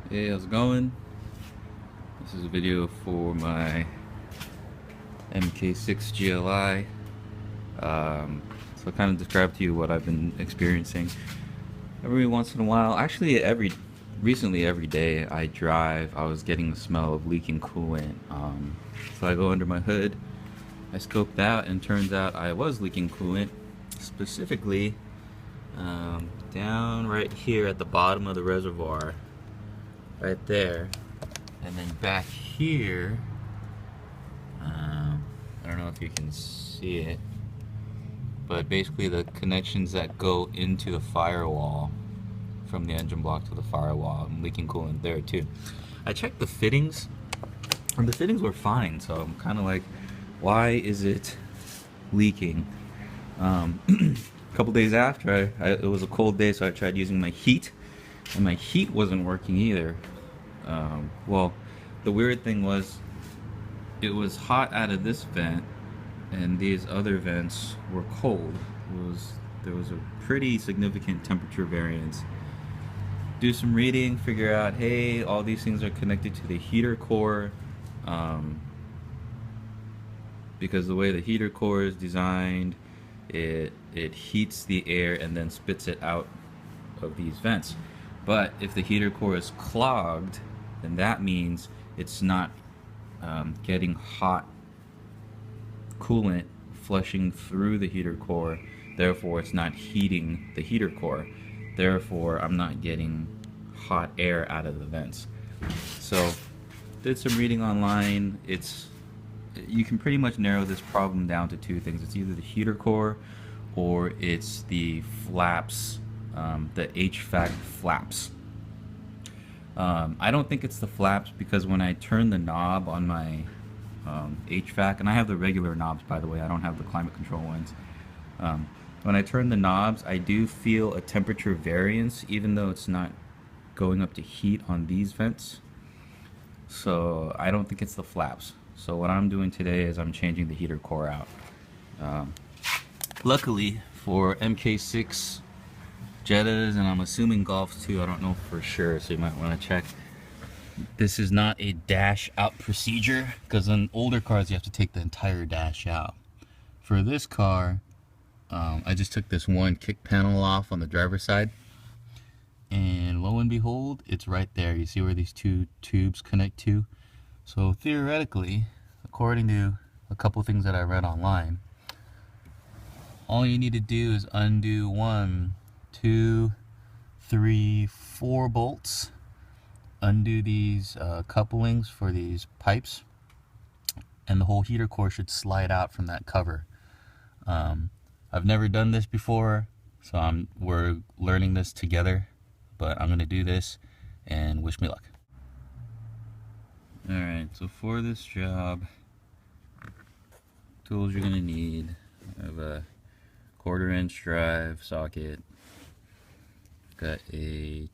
Hey, how's it going? This is a video for my MK6 GLI. So I kind of describe to you what I've been experiencing. Every once in a while, actually recently every day I drive, I was getting the smell of leaking coolant. So I go under my hood, I scoped out, and turns out I was leaking coolant, specifically down right here at the bottom of the reservoir, right there. And then back here, I don't know if you can see it, but basically the connections that go into the firewall, from the engine block to the firewall, I'm leaking coolant there too. I checked the fittings, and the fittings were fine, so I'm kind of like, why is it leaking? A couple days after, it was a cold day, so I tried using my heat, and my heat wasn't working either. Well, the weird thing was, it was hot out of this vent, and these other vents were cold. There was a pretty significant temperature variance. Do some reading, figure out, hey, all these things are connected to the heater core, because the way the heater core is designed, it heats the air and then spits it out of these vents. But if the heater core is clogged, then that means it's not getting hot coolant flushing through the heater core. Therefore, it's not heating the heater core. Therefore, I'm not getting hot air out of the vents. So, did some reading online. You can pretty much narrow this problem down to two things. It's either the heater core or it's the flaps, the HVAC flaps. I don't think it's the flaps, because when I turn the knob on my HVAC, and I have the regular knobs, by the way, I don't have the climate control ones. When I turn the knobs, I do feel a temperature variance, even though it's not going up to heat on these vents. So I don't think it's the flaps. So what I'm doing today is I'm changing the heater core out. Luckily for MK6 Jettas, and I'm assuming Golfs too, I don't know for sure, so you might want to check. This is not a dash out procedure, because on older cars you have to take the entire dash out. For this car, I just took this one kick panel off on the driver's side, and lo and behold, it's right there. You see where these two tubes connect to? So theoretically, according to a couple things that I read online, all you need to do is undo 1, 2, 3, 4 bolts, undo these couplings for these pipes, and the whole heater core should slide out from that cover. I've never done this before, so we're learning this together, but I'm gonna do this, and wish me luck. Alright, so for this job, tools you're gonna need: I have a 1/4-inch drive socket, got a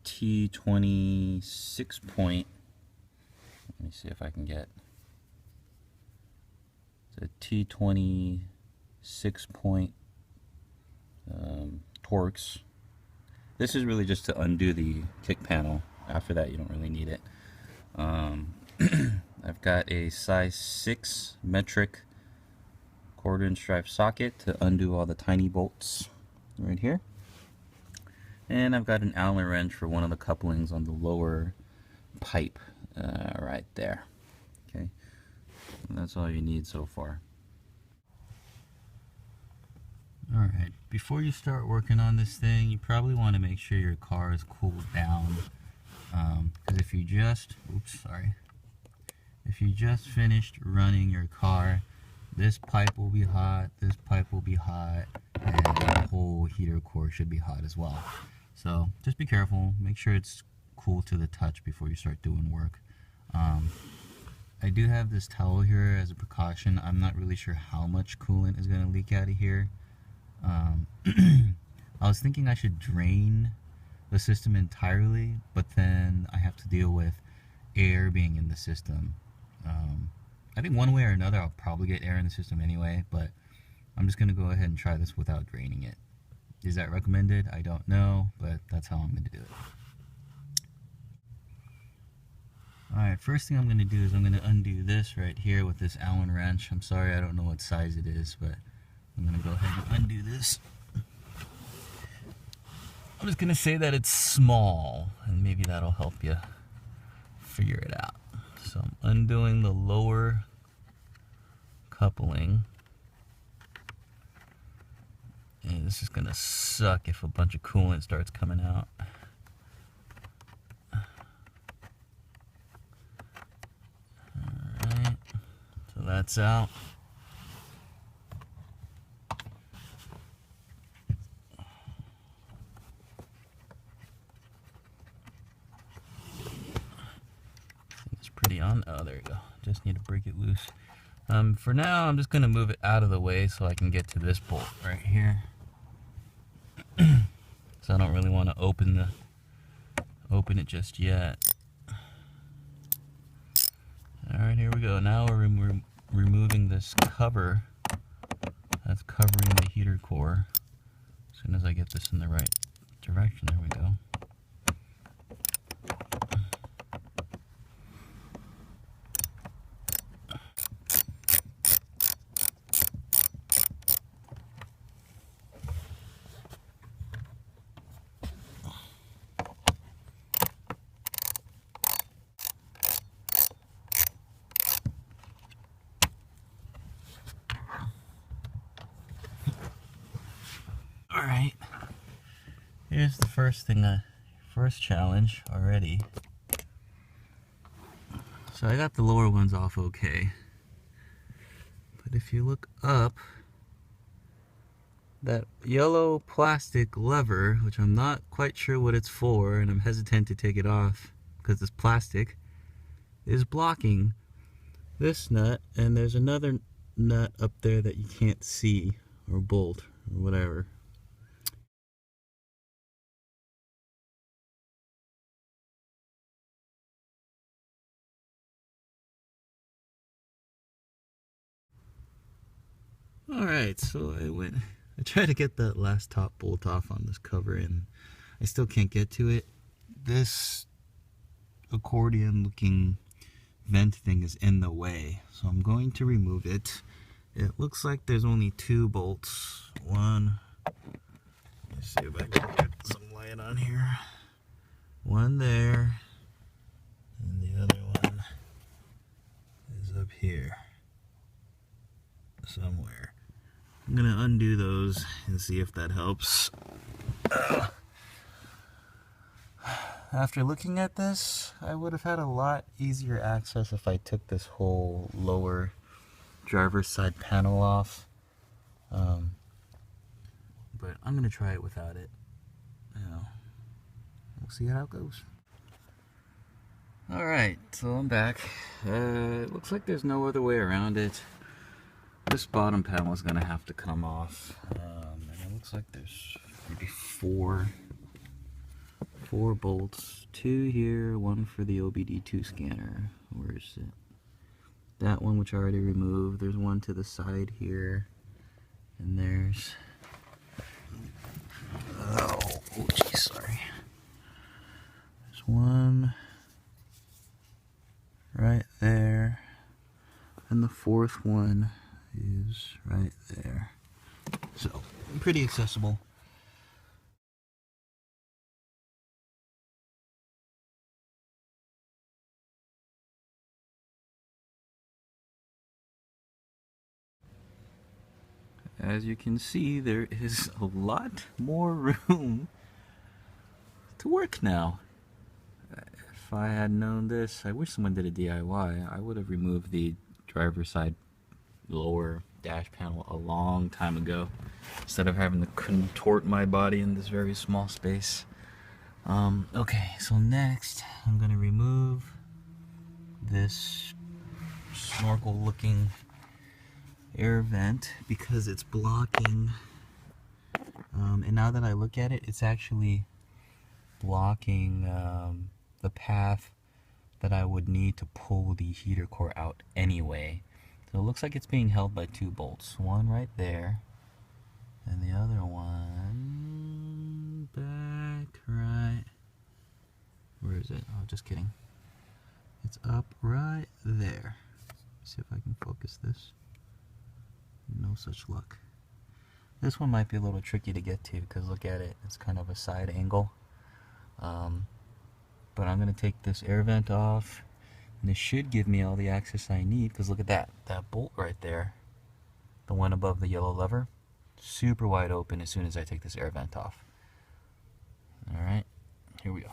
T26 point. Let me see if I can get. It's a T26 point Torx. This is really just to undo the kick panel. After that, you don't really need it. I've got a size 6 metric 1/4-inch drive socket to undo all the tiny bolts right here. And I've got an Allen wrench for one of the couplings on the lower pipe right there. Okay, and that's all you need so far. Alright, before you start working on this thing, you probably want to make sure your car is cooled down. Because if you just finished running your car, this pipe will be hot, this pipe will be hot, and the whole heater core should be hot as well. So just be careful, make sure it's cool to the touch before you start doing work. I do have this towel here as a precaution. I'm not really sure how much coolant is going to leak out of here. I was thinking I should drain the system entirely, but then I have to deal with air being in the system. I think one way or another I'll probably get air in the system anyway, but I'm just going to go ahead and try this without draining it. Is that recommended? I don't know, but that's how I'm going to do it. Alright, first thing I'm going to do is I'm going to undo this right here with this Allen wrench. I'm sorry, I don't know what size it is, but I'm going to go ahead and undo this. I'm just going to say that it's small, and maybe that'll help you figure it out. So I'm undoing the lower coupling. And this is going to suck if a bunch of coolant starts coming out. Alright, so that's out. It's pretty on. Oh, there you go. Just need to break it loose. For now, I'm just going to move it out of the way so I can get to this bolt right here. So I don't really want to open it just yet. Alright, here we go. Now we're removing this cover that's covering the heater core. As soon as I get this in the right direction, there we go. Alright, here's the first challenge already. So I got the lower ones off okay. But if you look up, that yellow plastic lever, which I'm not quite sure what it's for, and I'm hesitant to take it off because it's plastic, is blocking this nut, and there's another nut up there that you can't see, or bolt, or whatever. Alright, so I tried to get that last top bolt off on this cover, and I still can't get to it. This accordion looking vent thing is in the way, so I'm going to remove it. It looks like there's only 2 bolts. One, let's see if I can get some light on here. One there, and the other one is up here somewhere. I'm gonna undo those and see if that helps. After looking at this, I would have had a lot easier access if I took this whole lower driver's side panel off. But I'm gonna try it without it. We'll see how it goes. Alright, so I'm back. It looks like there's no other way around it. This bottom panel is gonna have to come off. And it looks like there's maybe four bolts. 2 here, 1 for the OBD2 scanner. Where is it? That one, which I already removed. There's 1 to the side here. And there's... oh geez, sorry. There's 1 right there. And the 4th one is right there. So, pretty accessible. As you can see, there is a lot more room to work now. If I had known this, I wish someone did a DIY. I would have removed the driver's side lower dash panel a long time ago, instead of having to contort my body in this very small space. Okay, so next I'm going to remove this snorkel looking air vent because it's blocking, and now that I look at it, it's actually blocking the path that I would need to pull the heater core out anyway. So it looks like it's being held by 2 bolts. One right there, and the other one back right. Where is it? Oh, just kidding. It's up right there. See if I can focus this. No such luck. This one might be a little tricky to get to because look at it, it's kind of a side angle. But I'm going to take this air vent off, and this should give me all the access I need because look at that bolt right there, the one above the yellow lever, super wide open as soon as I take this air vent off. Alright, here we go.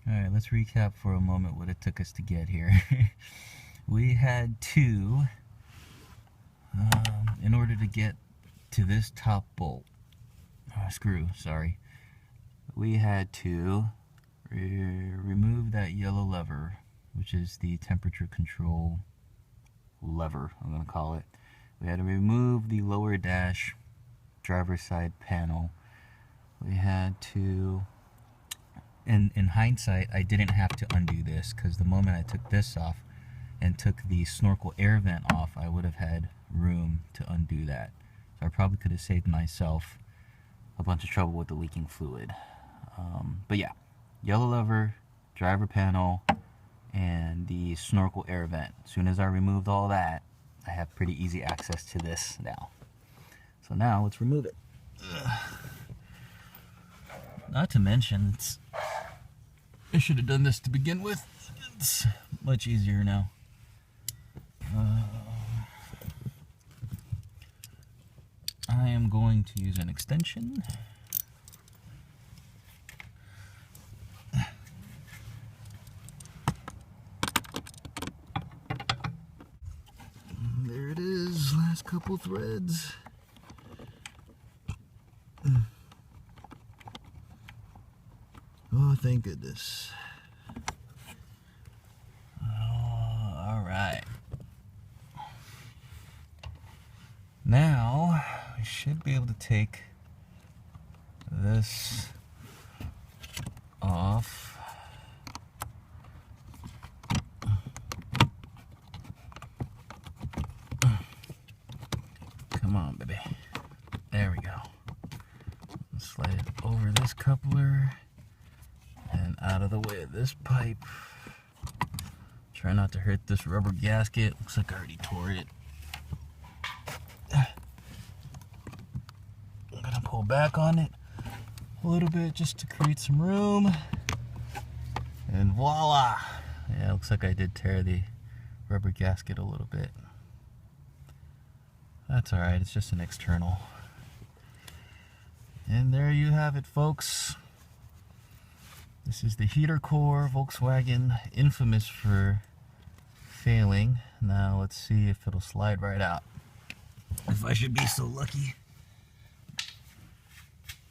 Alright, let's recap for a moment what it took us to get here. We had to, in order to get to this top bolt, screw, sorry, we had to remove that yellow lever, which is the temperature control lever, I'm going to call it. We had to remove the lower dash driver's side panel. We had to, in hindsight, I didn't have to undo this because the moment I took this off and took the snorkel air vent off, I would have had room to undo that. So I probably could have saved myself a bunch of trouble with the leaking fluid. But yeah, yellow lever, driver panel, and the snorkel air vent. As soon as I removed all that, I have pretty easy access to this now. So now let's remove it. Not to mention, I should have done this to begin with. It's much easier now. I am going to use an extension. There it is, last couple threads. Oh, thank goodness. All right. Now, I should be able to take this off. Come on, baby. There we go. Slide it over this coupler and out of the way of this pipe. Try not to hurt this rubber gasket. Looks like I already tore it. I'm gonna pull back on it a little bit just to create some room. And voila! Yeah, it looks like I did tear the rubber gasket a little bit. That's alright, it's just an external. And there you have it, folks. This is the heater core Volkswagen, infamous for failing. Now let's see if it'll slide right out. If I should be so lucky.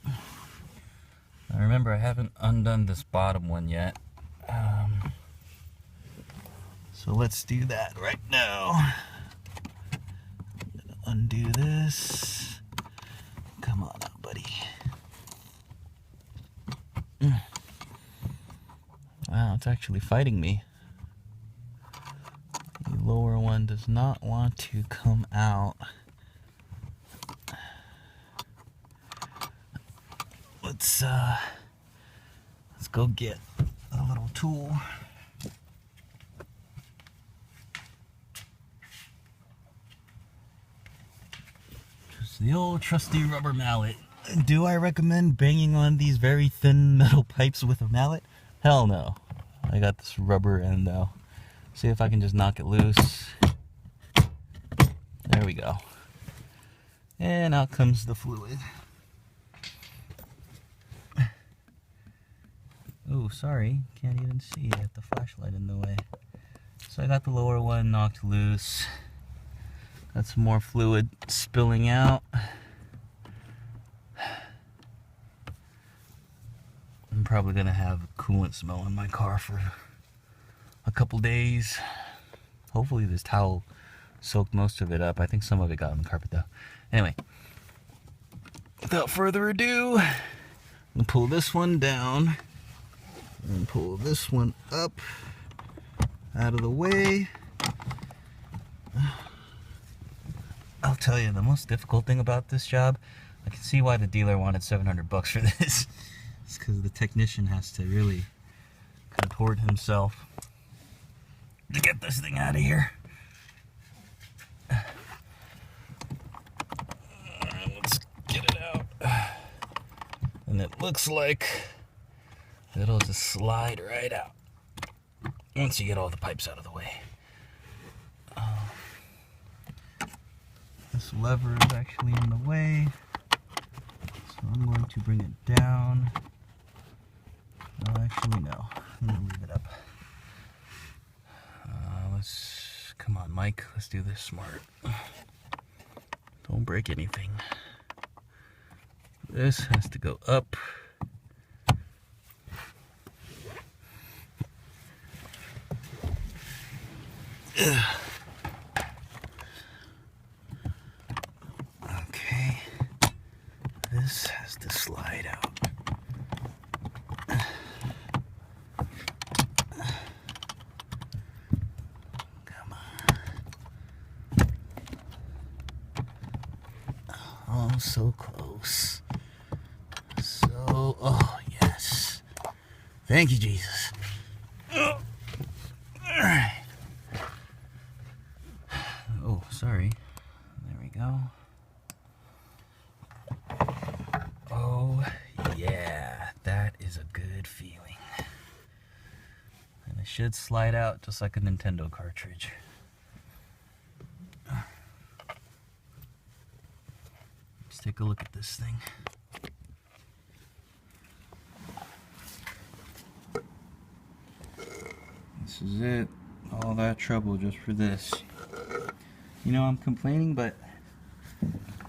Now remember, I haven't undone this bottom one yet. So let's do that right now. Undo this. Come on out, buddy. Wow, it's actually fighting me. The lower one does not want to come out. Let's go get a little tool. The old trusty rubber mallet. Do I recommend banging on these very thin metal pipes with a mallet? Hell no. I got this rubber end though. See if I can just knock it loose. There we go. And out comes the fluid. Oh, sorry. Can't even see. I have the flashlight in the way. So I got the lower one knocked loose. Got some more fluid spilling out. I'm probably gonna have a coolant smell in my car for a couple days. Hopefully this towel soaked most of it up. I think some of it got on the carpet though. Anyway, without further ado, I'm gonna pull this one down and pull this one up out of the way. I'll tell you, the most difficult thing about this job, I can see why the dealer wanted $700 for this. It's because the technician has to really contort himself to get this thing out of here. Let's get it out. And it looks like it'll just slide right out once you get all the pipes out of the way. This lever is actually in the way, so I'm going to bring it down. Oh, actually, no. I'm going to leave it up. Come on, Mike. Let's do this smart. Don't break anything. This has to go up. Okay. This has to slide out. Oh, so close. Oh, yes. Thank you, Jesus. Oh. Alright. Oh, sorry. There we go. Oh, yeah. That is a good feeling. And it should slide out just like a Nintendo cartridge. Let's take a look at this thing. This is it. All that trouble just for this. You know, I'm complaining, but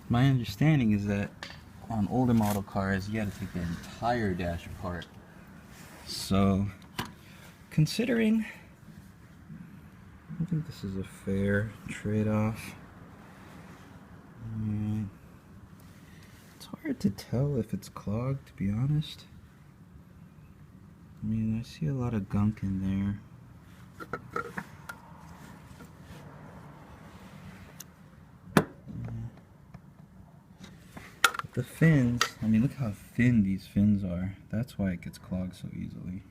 my understanding is that on older model cars, you had to take the entire dash apart. So, considering, I think this is a fair trade-off. It's hard to tell if it's clogged, to be honest. I mean, I see a lot of gunk in there. But the fins, I mean, look how thin these fins are. That's why it gets clogged so easily.